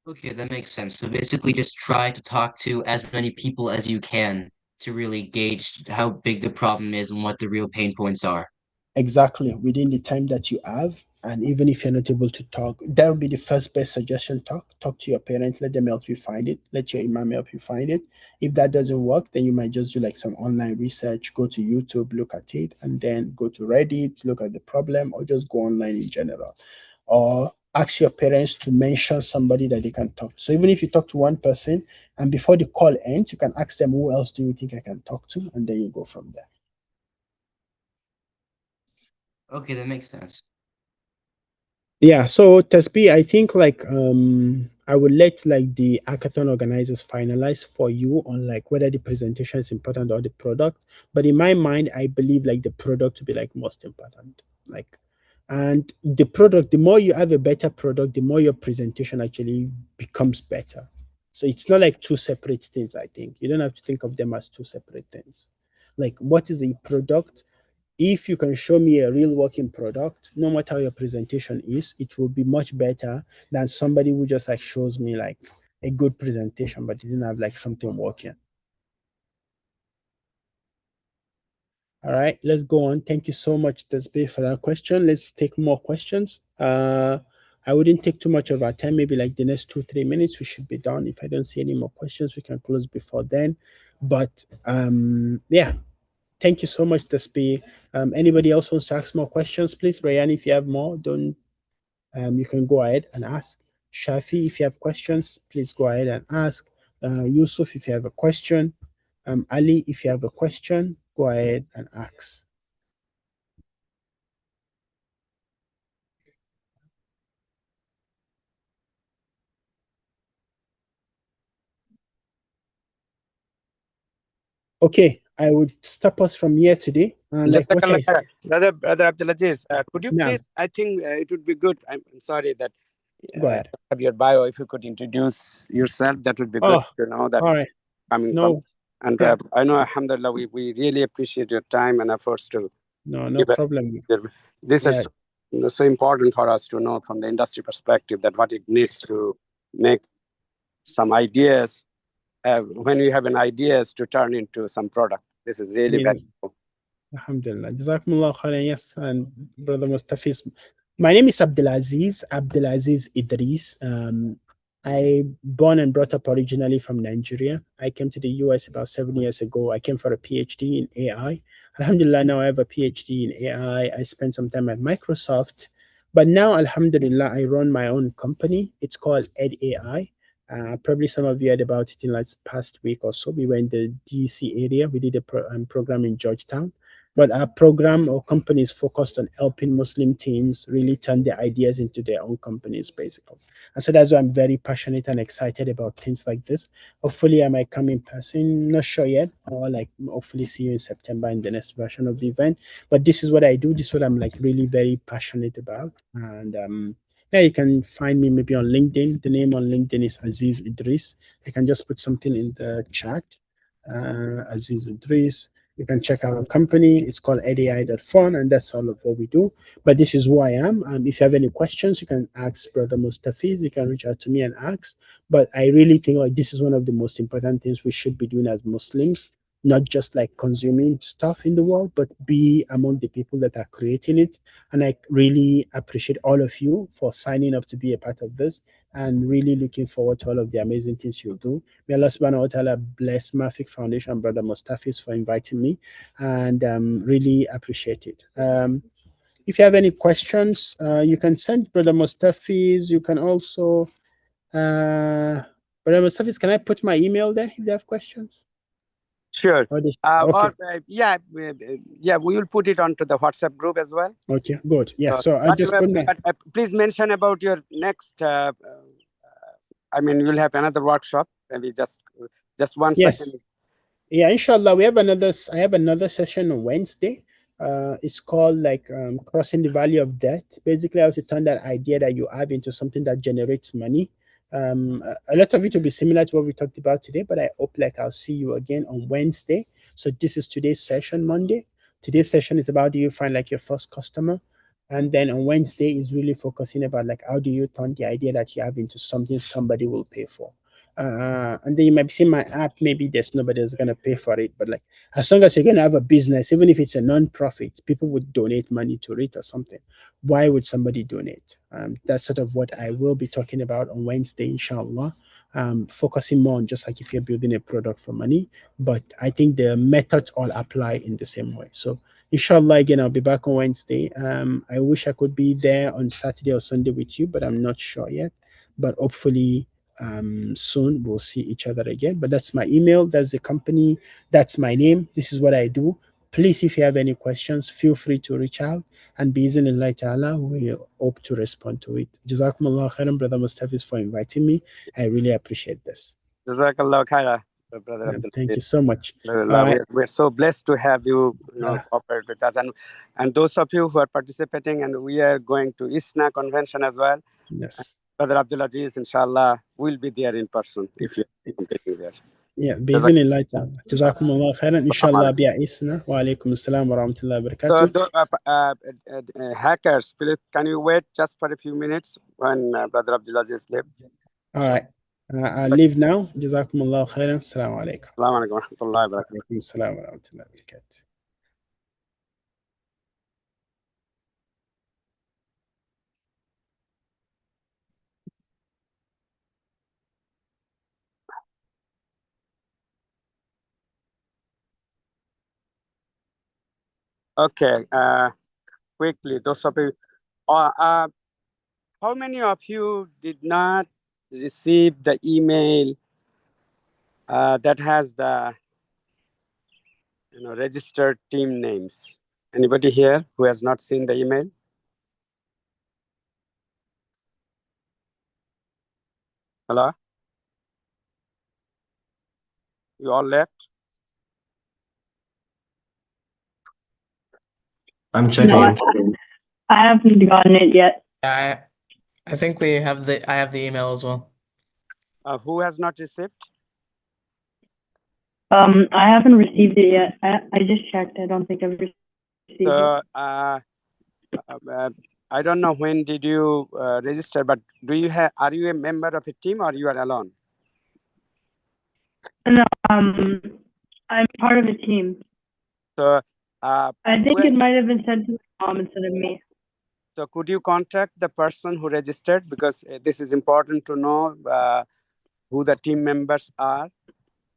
Okay, that makes sense. So basically, just try to talk to as many people as you can to really gauge how big the problem is and what the real pain points are. Exactly, within the time that you have. And even if you're not able to talk, that would be the first best suggestion. Talk to your parents, let them help you find it, let your imam help you find it. If that doesn't work, then you might just do like some online research, go to YouTube, look at it, and then go to Reddit, look at the problem, or just go online in general. Or ask your parents to mention somebody that they can talk to. So even if you talk to one person and before the call ends, you can ask them, who else do you think I can talk to? And then you go from there. Okay, that makes sense. Yeah, so Tasbi, I think like I will let like the hackathon organizers finalize for you on like whether the presentation is important or the product. But in my mind, I believe like the product to be like most important. Like, and the product, the more you have a better product, the more your presentation actually becomes better. So it's not like two separate things, I think. You don't have to think of them as two separate things. Like, what is the product? If you can show me a real working product, no matter how your presentation is, it will be much better than somebody who just like shows me like a good presentation, but didn't have like something working. All right, let's go on. Thank you so much, Desbe, for that question. Let's take more questions. I wouldn't take too much of our time, maybe like the next 2, 3 minutes, we should be done. If I don't see any more questions, we can close before then. But yeah, thank you so much, Despi. Anybody else wants to ask more questions, please? Rayan, if you have more, don't you can go ahead and ask. Shafi, if you have questions, please go ahead and ask. Yusuf, if you have a question. Ali, if you have a question, go ahead and ask. Okay, I would stop us from here today. Like what I said. Brother Abdulaziz, could you Now, please? I think it would be good. I'm sorry that go ahead. have your bio. If you could introduce yourself, that would be good Oh, to know that all right. coming from. No, And yeah, I know, Alhamdulillah, we really appreciate your time and efforts to no give it. problem. This Yeah, is so important for us to know from the industry perspective that what it needs to make some ideas when we have an ideas to turn into some product. This is really yeah. valuable. Alhamdulillah. Jazakumullah khairan. Yes, and Brother Mustafiz. My name is Abdulaziz Idris. I born and brought up originally from Nigeria. I came to the US about 7 years ago. I came for a PhD in AI. Alhamdulillah, now I have a PhD in AI. I spent some time at Microsoft. But now, Alhamdulillah, I run my own company. It's called Ed AI. Probably some of you heard about it in like past week or so. We were in the DC area. We did a program in Georgetown. But our program or company is focused on helping Muslim teens really turn their ideas into their own companies, basically. And so that's why I'm very passionate and excited about things like this. Hopefully, I might come in person, not sure yet, or like hopefully see you in September in the next version of the event. But this is what I do. This is what I'm like really very passionate about. And Yeah, you can find me maybe on LinkedIn. The name on LinkedIn is Aziz Idris. I can just put something in the chat. Aziz Idris. You can check our company. It's called ADI.fun, and that's all of what we do. But this is who I am. If you have any questions, you can ask Brother Mustafiz. You can reach out to me and ask. But I really think like this is one of the most important things we should be doing as Muslims, not just like consuming stuff in the world, but be among the people that are creating it. And I really appreciate all of you for signing up to be a part of this, and really looking forward to all of the amazing things you'll do. May Allah subhanahu wa ta'ala bless Mafik Foundation, Brother Mustafis, for inviting me, and really appreciate it. If you have any questions, you can send Brother Mustafis. You can also, Brother Mustafis, can I put my email there if they have questions? Sure. Okay. Yeah, we will put it onto the WhatsApp group as well. Okay, good. Yeah, so I just put my... please mention about your next, I mean, you'll have another workshop, maybe just 1 second. Yeah, inshallah, I have another session on Wednesday. It's called like crossing the valley of death. Basically, how to turn that idea that you have into something that generates money. A lot of it will be similar to what we talked about today, but I hope like I'll see you again on Wednesday. So this is today's session, Monday. Today's session is about, do you find like your first customer? And then on Wednesday is really focusing about like, how do you turn the idea that you have into something somebody will pay for? And then you might see my app, maybe there's nobody that's going to pay for it. But like, as long as you're going to have a business, even if it's a non-profit, people would donate money to it or something. Why would somebody donate? That's sort of what I will be talking about on Wednesday, inshallah. Focusing more on just like if you're building a product for money. But I think the methods all apply in the same way. So inshallah, again, I'll be back on Wednesday. I wish I could be there on Saturday or Sunday with you, but I'm not sure yet. But hopefully, soon we'll see each other again. But that's my email, that's the company, that's my name, this is what I do. Please, if you have any questions, feel free to reach out, and bi'iznillahi ta'ala, we hope to respond to it. Jazakumullah khairan, Brother Mustafis, for inviting me. I really appreciate this. Jazakallah khaira, Brother. Thank you so much. We're so blessed to have you, cooperate with us, and those of you who are participating, and we are going to ISNA convention as well. Yes. Brother Abdulaziz, inshallah, will be there in person if you're competing there. Yeah, bi'iznillahi ta'ala. Jazakumullah khairan. Inshallah, bi'isna. Wa alaikum assalam wa rahmatullahi wa barakatuh. So, hackers, please, can you wait just for a few minutes when Brother Abdulaziz leaves? All right. I'll leave now. Jazakumullah khairan. Assalamu alaikum. Assalamu alaikum wa rahmatullahi wa barakatuh. Wa alaikum assalam wa rahmatullahi wa barakatuh. Okay, quickly, those of you, how many of you did not receive the email that has the registered team names? Anybody here who has not seen the email? Hello? You all left? I'm checking. No, I haven't gotten it yet. I think I have the email as well. Who has not received? I haven't received it yet. I just checked. I don't think I've received it. I don't know when did you register, but are you a member of a team or you are alone? No, I'm part of a team. So I think it might have been sent to my mom instead of me. So could you contact the person who registered, because this is important to know who the team members are,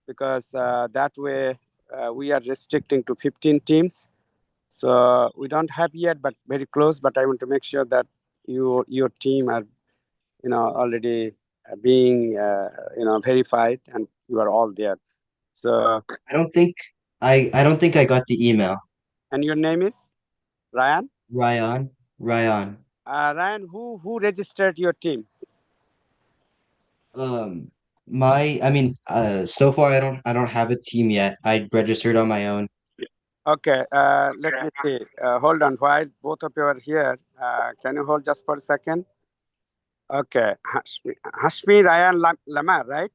because that way we are restricting to 15 teams. So we don't have yet, but very close. But I want to make sure that your team are, already being, verified, and you are all there. So I don't think I got the email. And your name is Ryan? Ryan. Ryan, who registered your team? So far I don't have a team yet. I registered on my own. Okay, let me see. Hold on, while both of you are here, can you hold just for a second? Okay, Hashmi Ryan Lamar, right?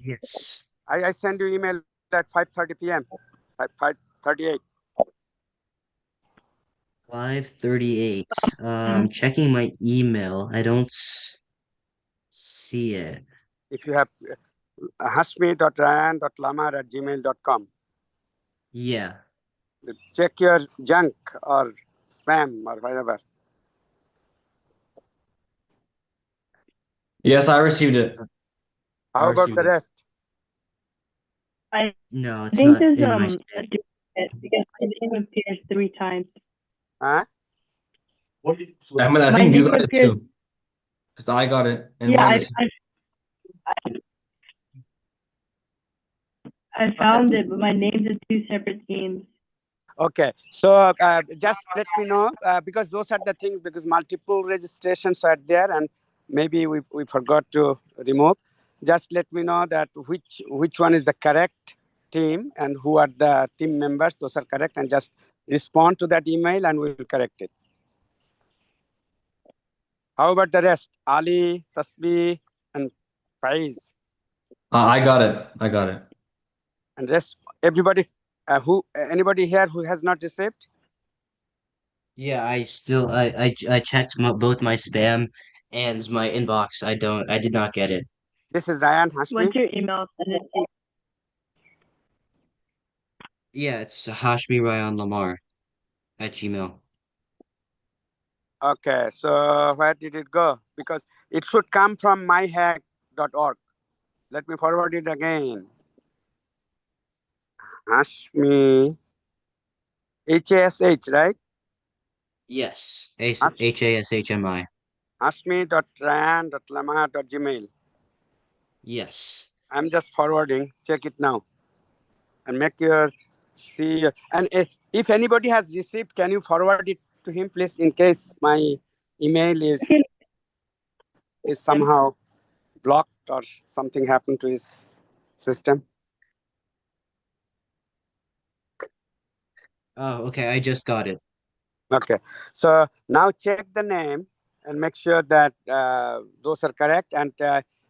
Yes. I send you email at 5:30 p.m. at 5:38. 5:38. Checking my email. I don't see it. If you have hashmi.ryan.lamar@gmail.com. Yeah. Check your junk or spam or whatever. Yes, I received it. How about the rest? No, it's I think not there's in my a spam. duplicate because my name appears 3 times. Huh? Ahmed, I My think you name got it appears. too. Because I got it. And Yeah, mine is. I found it, but my name's in 2 separate teams. Okay, so just let me know because those are the things, because multiple registrations are there and maybe we forgot to remove. Just let me know that which one is the correct team and who are the team members. Those are correct, and just respond to that email and we will correct it. How about the rest? Ali, Tasbih, and Faiz. I got it. I got it. And rest, everybody, anybody here who has not received? Yeah, I checked both my spam and my inbox. I did not get it. This is Ryan Hashmi. What's your email? Send it to Yeah, it's Hashmi Ryan Lamar at Gmail. Okay, so where did it go? Because it should come from myhack.org. Let me forward it again. Hashmi, H-A-S-H, right? Yes, HASHMI. Hashmi.ryan.lamar.gmail. Yes. I'm just forwarding. Check it now. And make your see. And if anybody has received, can you forward it to him, please, in case my email is somehow blocked or something happened to his system? Oh, okay. I just got it. Okay, so now check the name and make sure that those are correct. And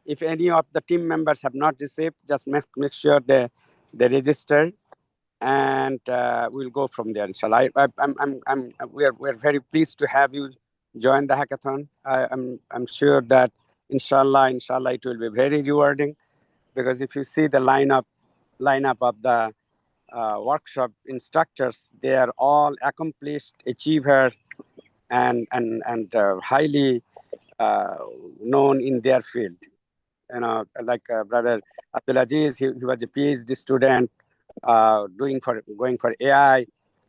if any of the team members have not received, just make sure they register, and we'll go from there. Inshallah, we're very pleased to have you join the hackathon. I'm sure that inshallah it will be very rewarding, because if you see the lineup of the workshop instructors, they are all accomplished achiever and highly known in their field. You know, like brother Abdulaziz, he was a PhD student going for AI.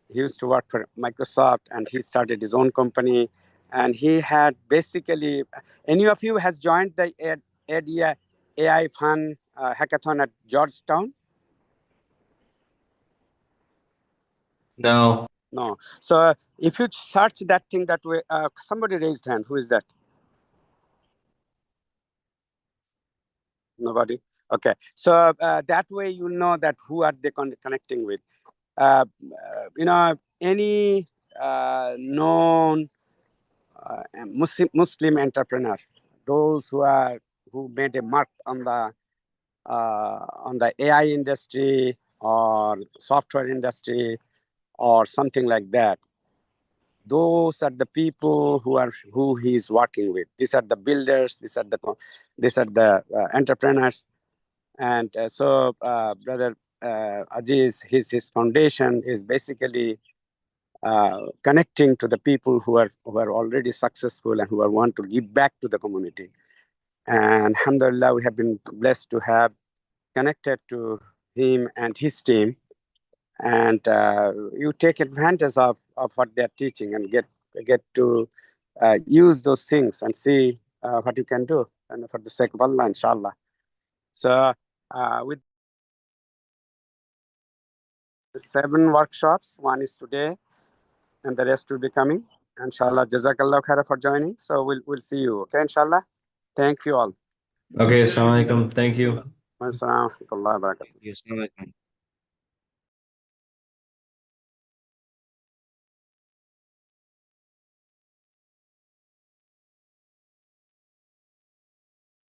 He used to work for Microsoft, and he started his own company. And he had basically, any of you has joined the AI Fun hackathon at Georgetown? No. No. So if you search that thing that way, somebody raised hand. Who is that? Nobody. Okay. So that way you know that who are they connecting with. You know, any known Muslim entrepreneur, those who made a mark on the AI industry or software industry or something like that. Those are the people who he is working with. These are the builders. These are the entrepreneurs. And so, brother Aziz, his foundation is basically connecting to the people who are already successful and who want to give back to the community. And alhamdulillah, we have been blessed to have connected to him and his team. And you take advantage of what they're teaching and get to use those things and see what you can do, and for the sake of Allah, inshallah. So with 7 workshops, one is today and the rest will be coming. Inshallah, jazakallah khaira for joining. So we'll see you. Okay, inshallah. Thank you all. Okay, assalamu alaikum. Thank you. Assalamu alaikum. Yes,